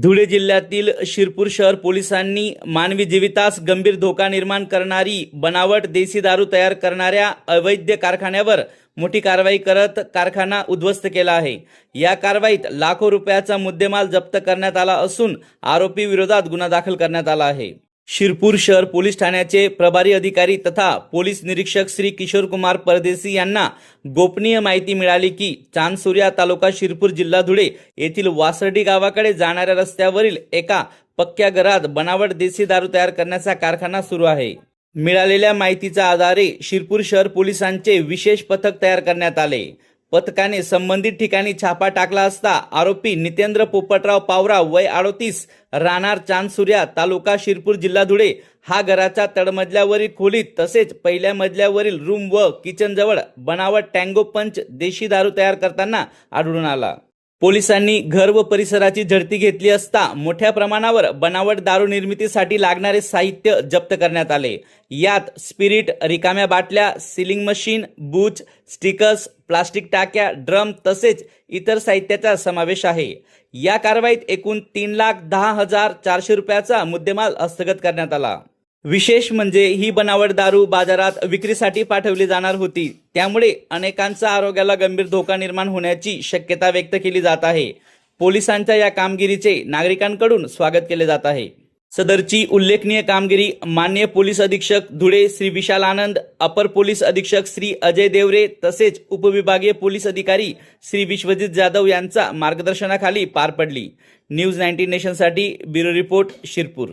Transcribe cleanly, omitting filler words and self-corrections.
धुळे जिल्ह्यातील शिरपूर शहर पोलिसांनी मानवी जीवितास गंभीर धोका निर्माण करणारी बनावट देशी दारू तयार करणाऱ्या अवैध कारखान्यावर मोठी कारवाई करत कारखाना उद्ध्वस्त केला आहे। या कारवाईत लाखो रुपयाचा मुद्देमाल जप्त करण्यात आला असून आरोपी विरोधात गुन्हा दाखल करण्यात आला आहे। शिरपूर शहर पोलीस ठाण्याचे प्रभारी अधिकारी तथा पोलीस निरीक्षक श्री किशोर कुमार परदेसी यांना गोपनीय माहिती मिळाली की चांदसुर्या तालुका शिरपूर जिल्हा धुळे येथील वासर्डी गावाकडे जाणाऱ्या रस्त्यावरील एका पक्क्या घरात बनावट देशी दारू तयार करण्याचा कारखाना सुरू आहे। मिळालेल्या माहितीच्या आधारे शिरपूर शहर पोलिसांचे विशेष पथक तयार करण्यात आले। पथकाने संबंधित ठिकाणी छापा टाकला असता आरोपी नितेंद्र पोपटराव पावरा वय 38 राहणार चांदसुर्या तालुका शिरपूर जिल्हा धुळे हा घराच्या तळमजल्यावरील खोलीत तसेच पहिल्या मजल्यावरील रूम व किचन जवळ बनावट टँगो पंच देशी दारू तयार करताना आढळून आला। पोलिसांनी घर व परिसराची झडती घेतली असता मोठ्या प्रमाणावर बनावट दारू निर्मितीसाठी लागणारे साहित्य जप्त करण्यात आले। यात स्पिरिट, रिकाम्या बाटल्या, सीलिंग मशीन, बूच, स्टिकर्स, प्लास्टिक टाक्या, ड्रम तसेच इतर साहित्याचा समावेश आहे। या कारवाईत एकूण 3,10,400 रुपयाचा मुद्देमाल हस्तगत करण्यात आला। विशेष म्हणजे ही बनावट दारू बाजारात विक्रीसाठी पाठवली जाणार होती, त्यामुळे अनेकांचा आरोग्याला गंभीर धोका निर्माण होण्याची शक्यता व्यक्त केली जात आहे। पोलिसांच्या या कामगिरीचे नागरिकांकडून स्वागत केले जात आहे। सदरची उल्लेखनीय कामगिरी माननीय पोलीस अधीक्षक धुळे श्री विशाल आनंद, अपर पोलीस अधीक्षक श्री अजय देवरे तसेच उपविभागीय पोलीस अधिकारी श्री विश्वजित जाधव यांच्या मार्गदर्शनाखाली पार पडली। न्यूज 19 नेशनसाठी ब्युरो रिपोर्ट शिरपूर।